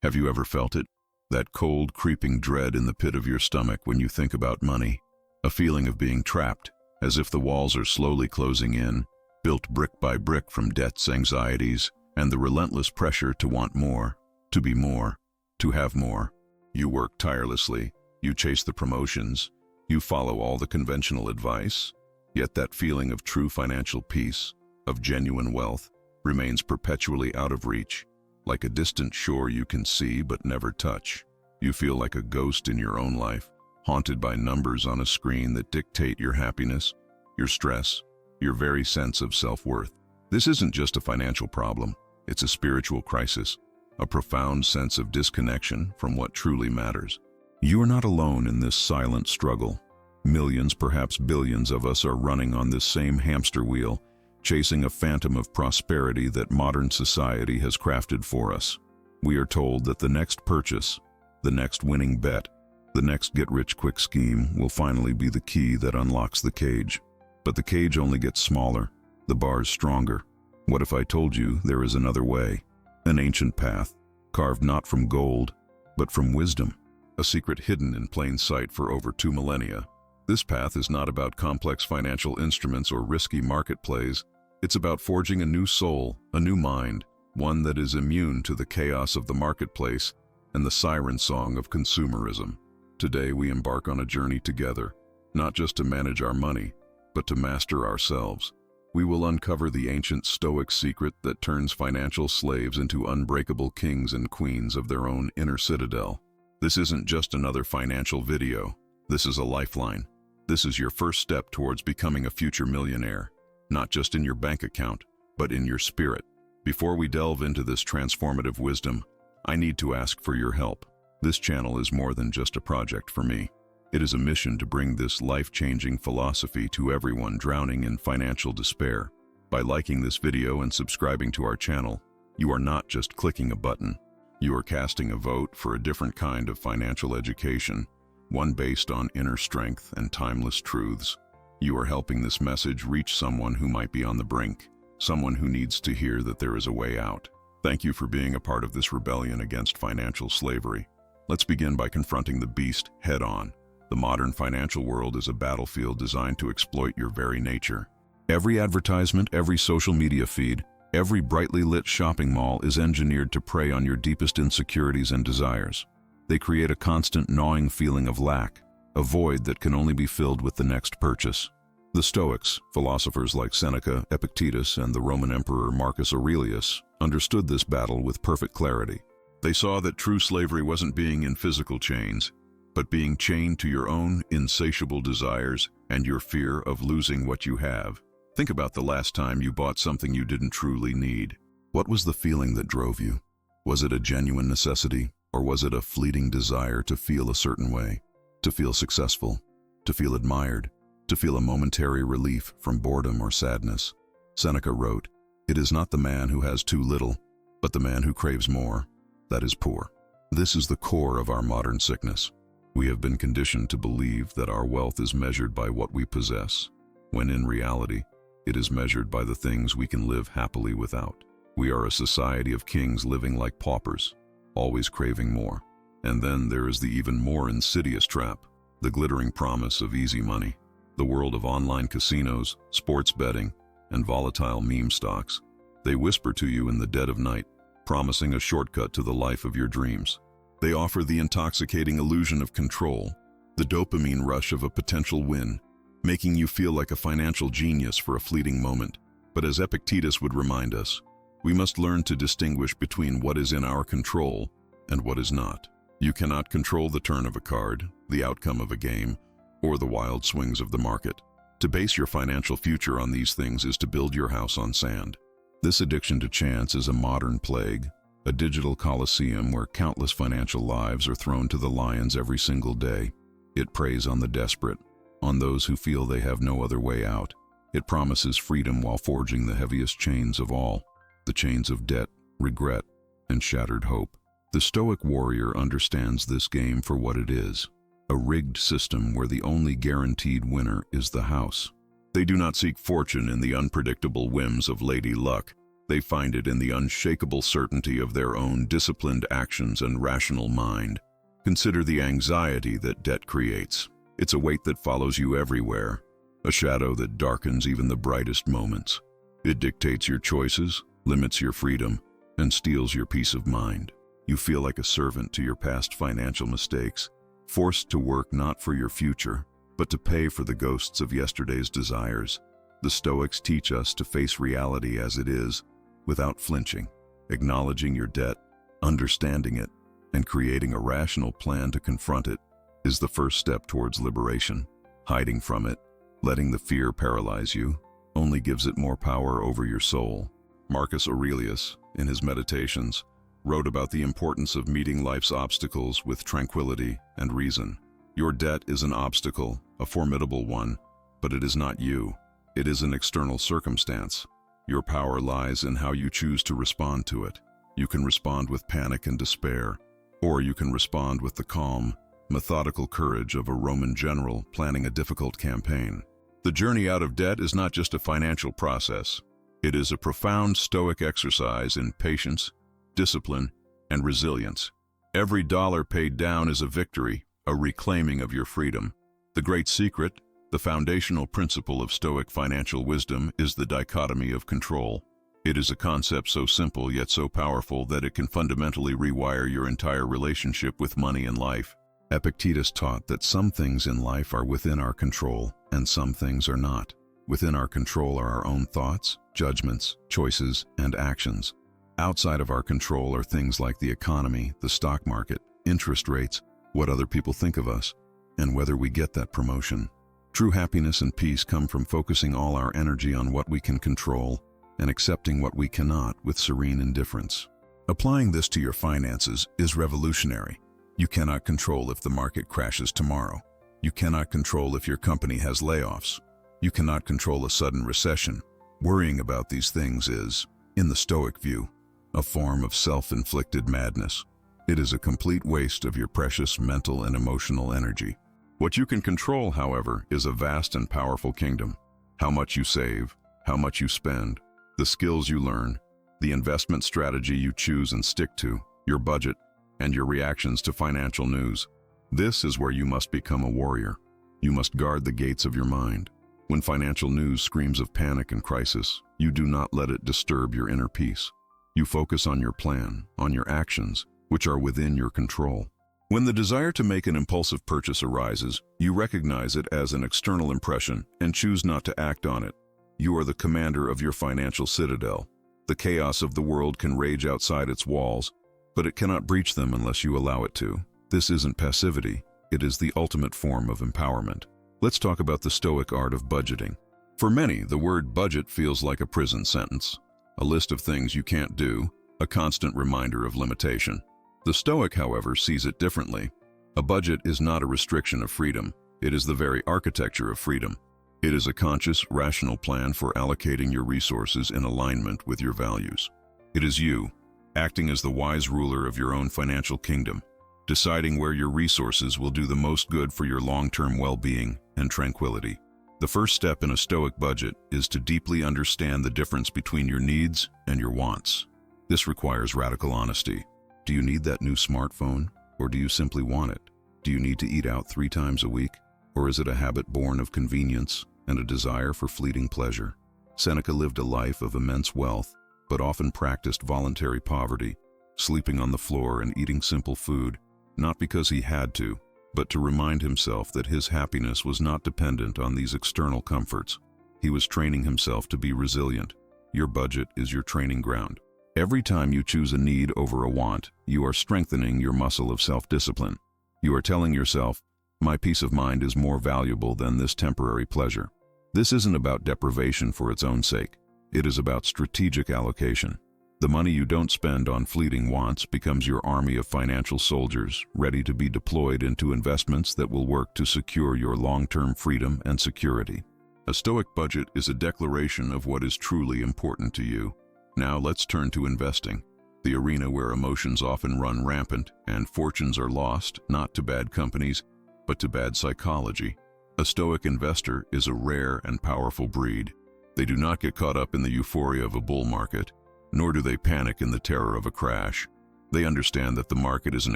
Have you ever felt it? That cold, creeping dread in the pit of your stomach when you think about money. A feeling of being trapped, as if the walls are slowly closing in, built brick by brick from debts, anxieties, and the relentless pressure to want more, to be more, to have more. You work tirelessly, you chase the promotions, you follow all the conventional advice, yet that feeling of true financial peace, of genuine wealth, remains perpetually out of reach, like a distant shore you can see but never touch. You feel like a ghost in your own life, haunted by numbers on a screen that dictate your happiness, your stress, your very sense of self-worth. This isn't just a financial problem, it's a spiritual crisis, a profound sense of disconnection from what truly matters. You are not alone in this silent struggle. Millions, perhaps billions of us are running on this same hamster wheel, chasing a phantom of prosperity that modern society has crafted for us. We are told that the next purchase, the next winning bet, the next get-rich-quick scheme will finally be the key that unlocks the cage. But the cage only gets smaller, the bars stronger. What if I told you there is another way? An ancient path, carved not from gold, but from wisdom. A secret hidden in plain sight for over 2 millennia. This path is not about complex financial instruments or risky market plays. It's about forging a new soul, a new mind, one that is immune to the chaos of the marketplace and the siren song of consumerism. Today we embark on a journey together, not just to manage our money, but to master ourselves. We will uncover the ancient Stoic secret that turns financial slaves into unbreakable kings and queens of their own inner citadel. This isn't just another financial video. This is a lifeline. This is your first step towards becoming a future millionaire, not just in your bank account, but in your spirit. Before we delve into this transformative wisdom, I need to ask for your help. This channel is more than just a project for me. It is a mission to bring this life-changing philosophy to everyone drowning in financial despair. By liking this video and subscribing to our channel, you are not just clicking a button. You are casting a vote for a different kind of financial education, one based on inner strength and timeless truths. You are helping this message reach someone who might be on the brink, someone who needs to hear that there is a way out. Thank you for being a part of this rebellion against financial slavery. Let's begin by confronting the beast head-on. The modern financial world is a battlefield designed to exploit your very nature. Every advertisement, every social media feed, every brightly lit shopping mall is engineered to prey on your deepest insecurities and desires. They create a constant gnawing feeling of lack, a void that can only be filled with the next purchase. The Stoics, philosophers like Seneca, Epictetus, and the Roman Emperor Marcus Aurelius, understood this battle with perfect clarity. They saw that true slavery wasn't being in physical chains, but being chained to your own insatiable desires and your fear of losing what you have. Think about the last time you bought something you didn't truly need. What was the feeling that drove you? Was it a genuine necessity, or was it a fleeting desire to feel a certain way, to feel successful, to feel admired, to feel a momentary relief from boredom or sadness? Seneca wrote, "It is not the man who has too little, but the man who craves more, that is poor." This is the core of our modern sickness. We have been conditioned to believe that our wealth is measured by what we possess, when in reality, it is measured by the things we can live happily without. We are a society of kings living like paupers, always craving more. And then there is the even more insidious trap, the glittering promise of easy money. The world of online casinos, sports betting, and volatile meme stocks. They whisper to you in the dead of night, promising a shortcut to the life of your dreams. They offer the intoxicating illusion of control, the dopamine rush of a potential win, making you feel like a financial genius for a fleeting moment. But as Epictetus would remind us, we must learn to distinguish between what is in our control and what is not. You cannot control the turn of a card, the outcome of a game, or the wild swings of the market. To base your financial future on these things is to build your house on sand. This addiction to chance is a modern plague, a digital coliseum where countless financial lives are thrown to the lions every single day. It preys on the desperate, on those who feel they have no other way out. It promises freedom while forging the heaviest chains of all, the chains of debt, regret, and shattered hope. The Stoic warrior understands this game for what it is, a rigged system where the only guaranteed winner is the house. They do not seek fortune in the unpredictable whims of Lady Luck. They find it in the unshakable certainty of their own disciplined actions and rational mind. Consider the anxiety that debt creates. It's a weight that follows you everywhere, a shadow that darkens even the brightest moments. It dictates your choices, limits your freedom, and steals your peace of mind. You feel like a servant to your past financial mistakes, forced to work not for your future, but to pay for the ghosts of yesterday's desires. The Stoics teach us to face reality as it is, without flinching, acknowledging your debt, understanding it, and creating a rational plan to confront it is the first step towards liberation. Hiding from it, letting the fear paralyze you, only gives it more power over your soul. Marcus Aurelius, in his Meditations, wrote about the importance of meeting life's obstacles with tranquility and reason. Your debt is an obstacle, a formidable one, but it is not you. It is an external circumstance. Your power lies in how you choose to respond to it. You can respond with panic and despair, or you can respond with the calm, methodical courage of a Roman general planning a difficult campaign. The journey out of debt is not just a financial process. It is a profound Stoic exercise in patience, discipline, and resilience. Every dollar paid down is a victory, a reclaiming of your freedom. The great secret, the foundational principle of Stoic financial wisdom, is the dichotomy of control. It is a concept so simple yet so powerful that it can fundamentally rewire your entire relationship with money and life. Epictetus taught that some things in life are within our control and some things are not. Within our control are our own thoughts, judgments, choices, and actions. Outside of our control are things like the economy, the stock market, interest rates, what other people think of us, and whether we get that promotion. True happiness and peace come from focusing all our energy on what we can control and accepting what we cannot with serene indifference. Applying this to your finances is revolutionary. You cannot control if the market crashes tomorrow. You cannot control if your company has layoffs. You cannot control a sudden recession. Worrying about these things is, in the Stoic view, a form of self-inflicted madness. It is a complete waste of your precious mental and emotional energy. What you can control, however, is a vast and powerful kingdom. How much you save, how much you spend, the skills you learn, the investment strategy you choose and stick to, your budget, and your reactions to financial news. This is where you must become a warrior. You must guard the gates of your mind. When financial news screams of panic and crisis, you do not let it disturb your inner peace. You focus on your plan, on your actions, which are within your control. When the desire to make an impulsive purchase arises, you recognize it as an external impression and choose not to act on it. You are the commander of your financial citadel. The chaos of the world can rage outside its walls, but it cannot breach them unless you allow it to. This isn't passivity, it is the ultimate form of empowerment. Let's talk about the Stoic art of budgeting. For many, the word budget feels like a prison sentence, a list of things you can't do, a constant reminder of limitation. The Stoic, however, sees it differently. A budget is not a restriction of freedom, it is the very architecture of freedom. It is a conscious, rational plan for allocating your resources in alignment with your values. It is you, acting as the wise ruler of your own financial kingdom, deciding where your resources will do the most good for your long-term well-being and tranquility. The first step in a Stoic budget is to deeply understand the difference between your needs and your wants. This requires radical honesty. Do you need that new smartphone, or do you simply want it? Do you need to eat out 3 times a week, or is it a habit born of convenience and a desire for fleeting pleasure? Seneca lived a life of immense wealth, but often practiced voluntary poverty, sleeping on the floor and eating simple food, not because he had to, but to remind himself that his happiness was not dependent on these external comforts. He was training himself to be resilient. Your budget is your training ground. Every time you choose a need over a want, you are strengthening your muscle of self-discipline. You are telling yourself, my peace of mind is more valuable than this temporary pleasure. This isn't about deprivation for its own sake. It is about strategic allocation. The money you don't spend on fleeting wants becomes your army of financial soldiers, ready to be deployed into investments that will work to secure your long-term freedom and security. A Stoic budget is a declaration of what is truly important to you. Now let's turn to investing, the arena where emotions often run rampant and fortunes are lost, not to bad companies, but to bad psychology. A Stoic investor is a rare and powerful breed. They do not get caught up in the euphoria of a bull market. nor do they panic in the terror of a crash. They understand that the market is an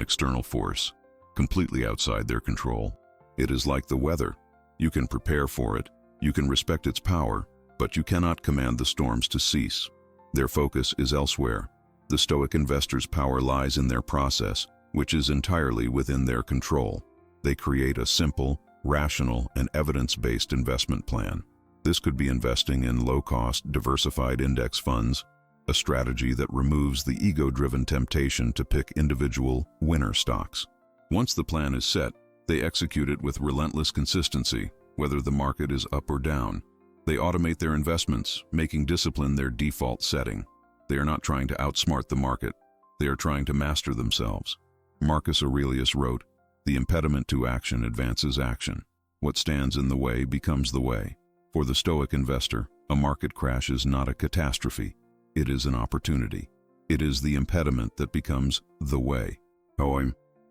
external force, completely outside their control. It is like the weather. You can prepare for it, you can respect its power, but you cannot command the storms to cease. Their focus is elsewhere. The Stoic investor's power lies in their process, which is entirely within their control. They create a simple, rational, and evidence-based investment plan. This could be investing in low-cost, diversified index funds, a strategy that removes the ego-driven temptation to pick individual winner stocks. Once the plan is set, they execute it with relentless consistency, whether the market is up or down. They automate their investments, making discipline their default setting. They are not trying to outsmart the market. They are trying to master themselves. Marcus Aurelius wrote, "The impediment to action advances action. What stands in the way becomes the way." For the Stoic investor, a market crash is not a catastrophe. It is an opportunity. It is the impediment that becomes the way.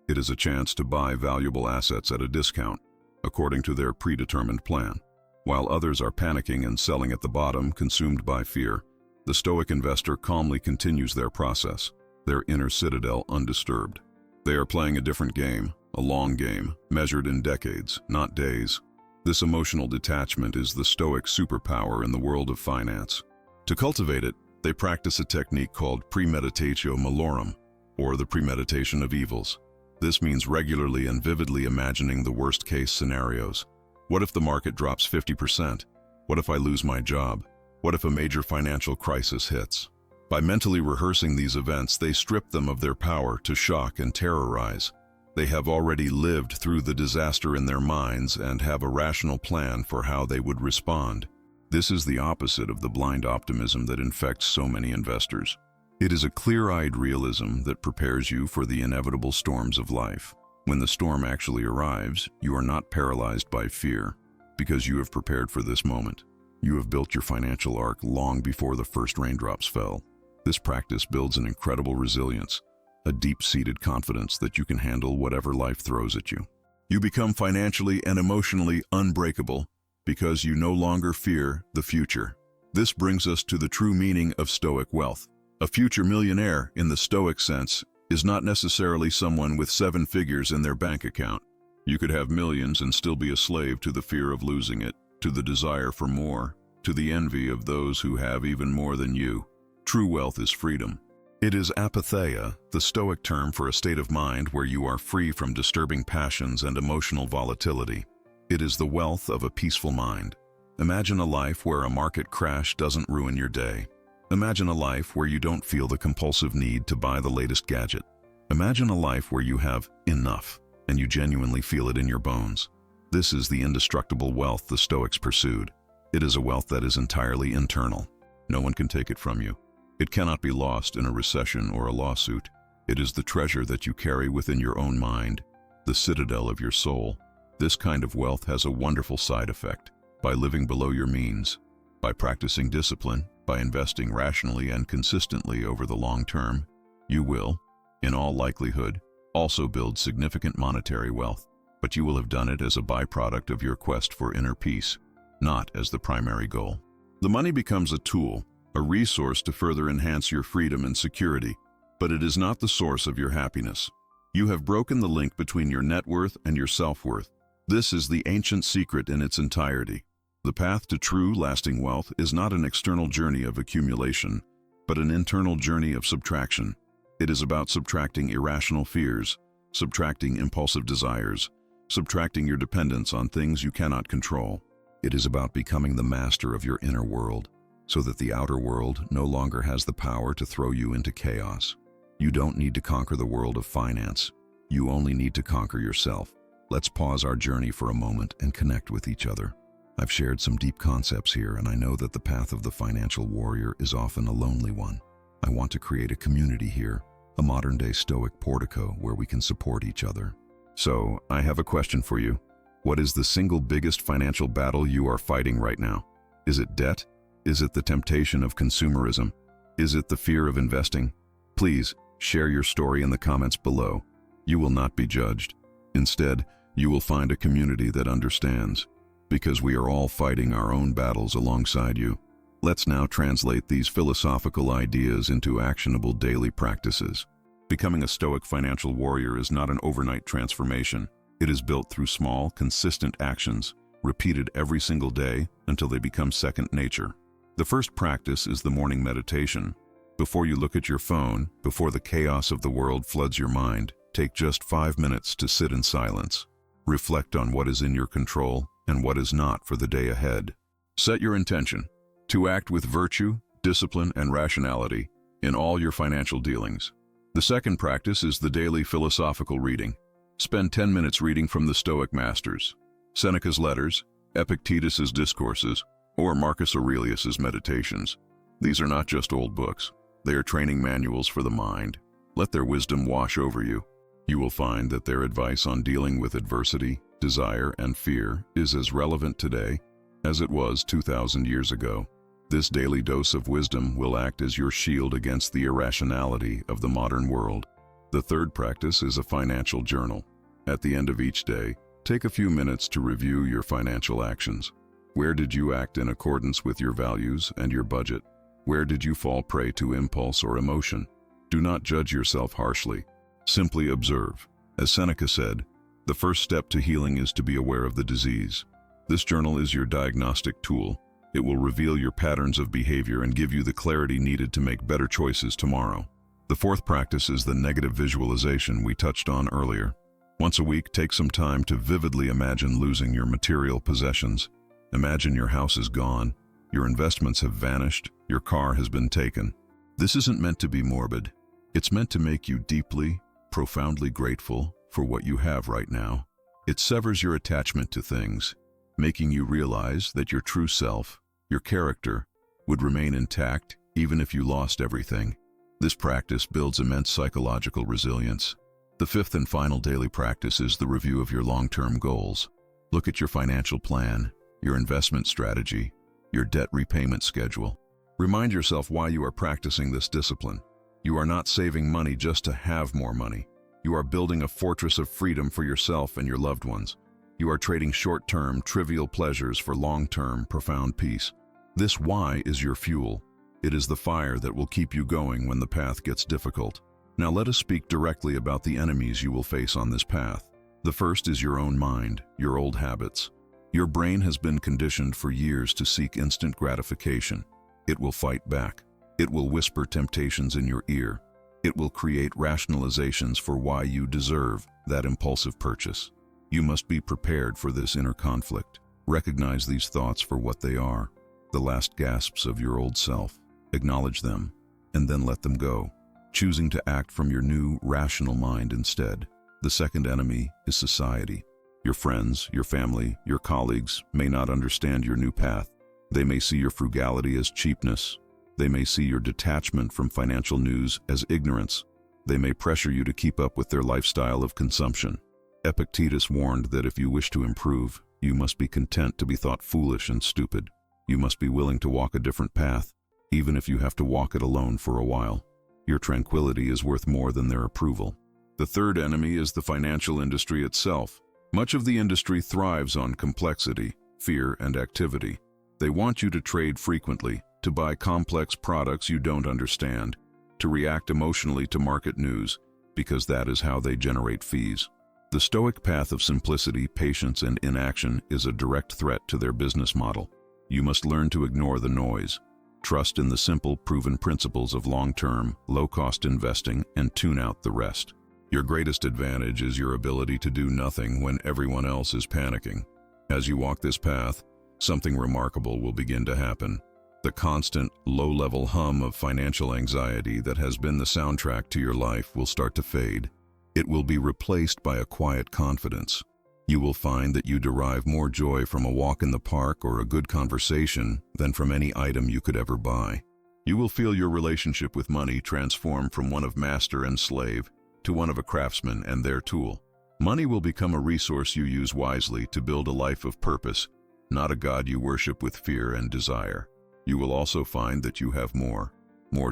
It is a chance to buy valuable assets at a discount, according to their predetermined plan. While others are panicking and selling at the bottom, consumed by fear, the Stoic investor calmly continues their process, their inner citadel undisturbed. They are playing a different game, a long game, measured in decades, not days. This emotional detachment is the Stoic superpower in the world of finance. To cultivate it, they practice a technique called premeditatio malorum, or the premeditation of evils. This means regularly and vividly imagining the worst-case scenarios. What if the market drops 50%? What if I lose my job? What if a major financial crisis hits? By mentally rehearsing these events, they strip them of their power to shock and terrorize. They have already lived through the disaster in their minds and have a rational plan for how they would respond. This is the opposite of the blind optimism that infects so many investors. It is a clear-eyed realism that prepares you for the inevitable storms of life. When the storm actually arrives, you are not paralyzed by fear, because you have prepared for this moment. You have built your financial ark long before the first raindrops fell. This practice builds an incredible resilience, a deep-seated confidence that you can handle whatever life throws at you. You become financially and emotionally unbreakable because you no longer fear the future. This brings us to the true meaning of Stoic wealth. A future millionaire, in the Stoic sense, is not necessarily someone with 7 figures in their bank account. You could have millions and still be a slave to the fear of losing it, to the desire for more, to the envy of those who have even more than you. True wealth is freedom. It is apatheia, the Stoic term for a state of mind where you are free from disturbing passions and emotional volatility. It is the wealth of a peaceful mind. Imagine a life where a market crash doesn't ruin your day. Imagine a life where you don't feel the compulsive need to buy the latest gadget. Imagine a life where you have enough, and you genuinely feel it in your bones. This is the indestructible wealth the Stoics pursued. It is a wealth that is entirely internal. No one can take it from you. It cannot be lost in a recession or a lawsuit. It is the treasure that you carry within your own mind, the citadel of your soul. This kind of wealth has a wonderful side effect. By living below your means, by practicing discipline, by investing rationally and consistently over the long term, you will, in all likelihood, also build significant monetary wealth. But you will have done it as a byproduct of your quest for inner peace, not as the primary goal. The money becomes a tool, a resource to further enhance your freedom and security, but it is not the source of your happiness. You have broken the link between your net worth and your self-worth. This is the ancient secret in its entirety. The path to true, lasting wealth is not an external journey of accumulation, but an internal journey of subtraction. It is about subtracting irrational fears, subtracting impulsive desires, subtracting your dependence on things you cannot control. It is about becoming the master of your inner world, so that the outer world no longer has the power to throw you into chaos. You don't need to conquer the world of finance. You only need to conquer yourself. Let's pause our journey for a moment and connect with each other. I've shared some deep concepts here, and I know that the path of the financial warrior is often a lonely one. I want to create a community here, a modern-day Stoic portico where we can support each other. So, I have a question for you. What is the single biggest financial battle you are fighting right now? Is it debt? Is it the temptation of consumerism? Is it the fear of investing? Please, share your story in the comments below. You will not be judged. Instead, you will find a community that understands, because we are all fighting our own battles alongside you. Let's now translate these philosophical ideas into actionable daily practices. Becoming a Stoic financial warrior is not an overnight transformation. It is built through small, consistent actions, repeated every single day until they become second nature. The first practice is the morning meditation. Before you look at your phone, before the chaos of the world floods your mind, take just 5 minutes to sit in silence. Reflect on what is in your control and what is not for the day ahead. Set your intention to act with virtue, discipline, and rationality in all your financial dealings. The second practice is the daily philosophical reading. Spend 10 minutes reading from the Stoic masters, Seneca's letters, Epictetus's discourses, or Marcus Aurelius's meditations. These are not just old books. They are training manuals for the mind. Let their wisdom wash over you. You will find that their advice on dealing with adversity, desire, and fear is as relevant today as it was 2,000 years ago. This daily dose of wisdom will act as your shield against the irrationality of the modern world. The third practice is a financial journal. At the end of each day, take a few minutes to review your financial actions. Where did you act in accordance with your values and your budget? Where did you fall prey to impulse or emotion? Do not judge yourself harshly. Simply observe. As Seneca said, the first step to healing is to be aware of the disease. This journal is your diagnostic tool. It will reveal your patterns of behavior and give you the clarity needed to make better choices tomorrow. The fourth practice is the negative visualization we touched on earlier. Once a week, take some time to vividly imagine losing your material possessions. Imagine your house is gone, your investments have vanished, your car has been taken. This isn't meant to be morbid. It's meant to make you deeply, profoundly grateful for what you have right now. It severs your attachment to things, making you realize that your true self, your character, would remain intact even if you lost everything. This practice builds immense psychological resilience. The fifth and final daily practice is the review of your long-term goals. Look at your financial plan, your investment strategy, your debt repayment schedule. Remind yourself why you are practicing this discipline. You are not saving money just to have more money. You are building a fortress of freedom for yourself and your loved ones. You are trading short-term, trivial pleasures for long-term, profound peace. This why is your fuel. It is the fire that will keep you going when the path gets difficult. Now let us speak directly about the enemies you will face on this path. The first is your own mind, your old habits. Your brain has been conditioned for years to seek instant gratification. It will fight back. It will whisper temptations in your ear. It will create rationalizations for why you deserve that impulsive purchase. You must be prepared for this inner conflict. Recognize these thoughts for what they are, the last gasps of your old self. Acknowledge them, and then let them go, choosing to act from your new, rational mind instead. The second enemy is society. Your friends, your family, your colleagues may not understand your new path. They may see your frugality as cheapness. They may see your detachment from financial news as ignorance. They may pressure you to keep up with their lifestyle of consumption. Epictetus warned that if you wish to improve, you must be content to be thought foolish and stupid. You must be willing to walk a different path, even if you have to walk it alone for a while. Your tranquility is worth more than their approval. The third enemy is the financial industry itself. Much of the industry thrives on complexity, fear, and activity. They want you to trade frequently, to buy complex products you don't understand, to react emotionally to market news, because that is how they generate fees. The Stoic path of simplicity, patience, and inaction is a direct threat to their business model. You must learn to ignore the noise. Trust in the simple, proven principles of long-term, low-cost investing and tune out the rest. Your greatest advantage is your ability to do nothing when everyone else is panicking. As you walk this path, something remarkable will begin to happen. The constant, low-level hum of financial anxiety that has been the soundtrack to your life will start to fade. It will be replaced by a quiet confidence. You will find that you derive more joy from a walk in the park or a good conversation than from any item you could ever buy. You will feel your relationship with money transform from one of master and slave to one of a craftsman and their tool. Money will become a resource you use wisely to build a life of purpose, not a god you worship with fear and desire. You will also find that you have more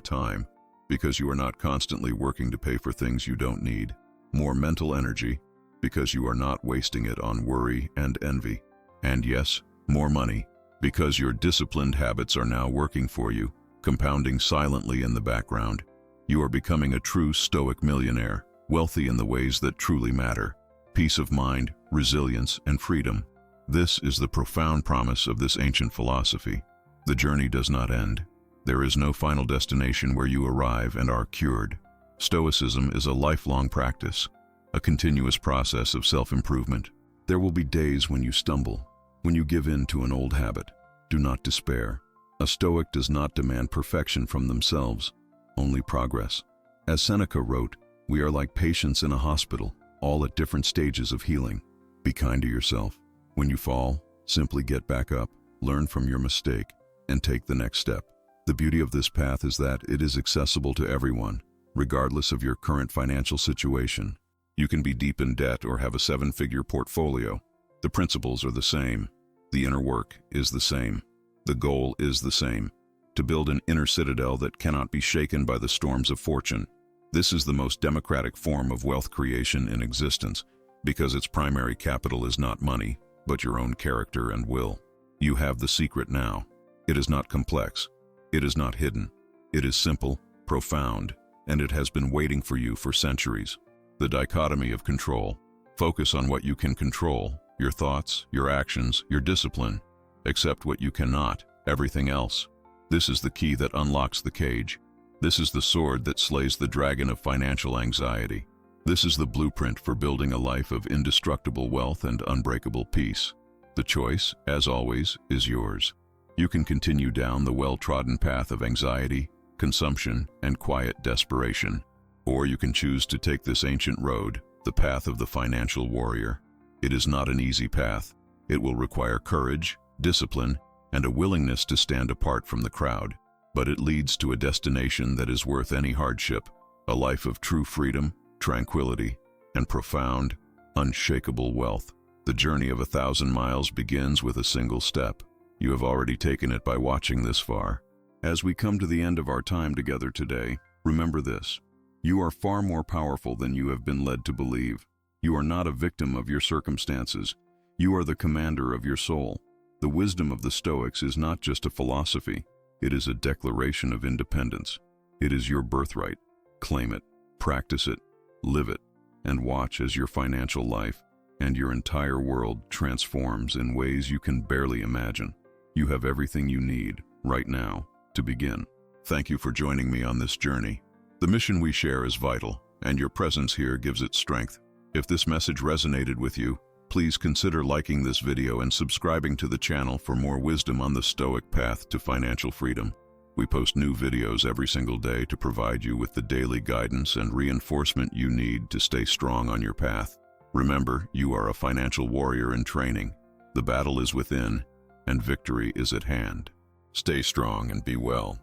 time, because you are not constantly working to pay for things you don't need. More mental energy, because you are not wasting it on worry and envy. And yes, more money, Because your disciplined habits are now working for you, compounding silently in the background. You are becoming a true Stoic millionaire, wealthy in the ways that truly matter. Peace of mind, resilience, and freedom. This is the profound promise of this ancient philosophy. The journey does not end. There is no final destination where you arrive and are cured. Stoicism is a lifelong practice, a continuous process of self-improvement. There will be days when you stumble, when you give in to an old habit. Do not despair. A Stoic does not demand perfection from themselves, only progress. As Seneca wrote, we are like patients in a hospital, all at different stages of healing. Be kind to yourself. When you fall, simply get back up, learn from your mistake, and take the next step. The beauty of this path is that it is accessible to everyone, regardless of your current financial situation. You can be deep in debt or have a 7-figure portfolio. The principles are the same. The inner work is the same. The goal is the same: to build an inner citadel that cannot be shaken by the storms of fortune. This is the most democratic form of wealth creation in existence, because its primary capital is not money, but your own character and will. You have the secret now. It is not complex. It is not hidden. It is simple, profound, and it has been waiting for you for centuries. The dichotomy of control. Focus on what you can control: your thoughts, your actions, your discipline. Accept what you cannot, everything else. This is the key that unlocks the cage. This is the sword that slays the dragon of financial anxiety. This is the blueprint for building a life of indestructible wealth and unbreakable peace. The choice, as always, is yours. You can continue down the well-trodden path of anxiety, consumption, and quiet desperation. Or you can choose to take this ancient road, the path of the financial warrior. It is not an easy path. It will require courage, discipline, and a willingness to stand apart from the crowd. But it leads to a destination that is worth any hardship, a life of true freedom, tranquility, and profound, unshakable wealth. The journey of 1,000 miles begins with a single step. You have already taken it by watching this far. As we come to the end of our time together today, remember this: you are far more powerful than you have been led to believe. You are not a victim of your circumstances. You are the commander of your soul. The wisdom of the Stoics is not just a philosophy. It is a declaration of independence. It is your birthright. Claim it, practice it, live it, and watch as your financial life and your entire world transforms in ways you can barely imagine. You have everything you need, right now, to begin. Thank you for joining me on this journey. The mission we share is vital, and your presence here gives it strength. If this message resonated with you, please consider liking this video and subscribing to the channel for more wisdom on the Stoic path to financial freedom. We post new videos every single day to provide you with the daily guidance and reinforcement you need to stay strong on your path. Remember, you are a financial warrior in training. The battle is within, and victory is at hand. Stay strong and be well.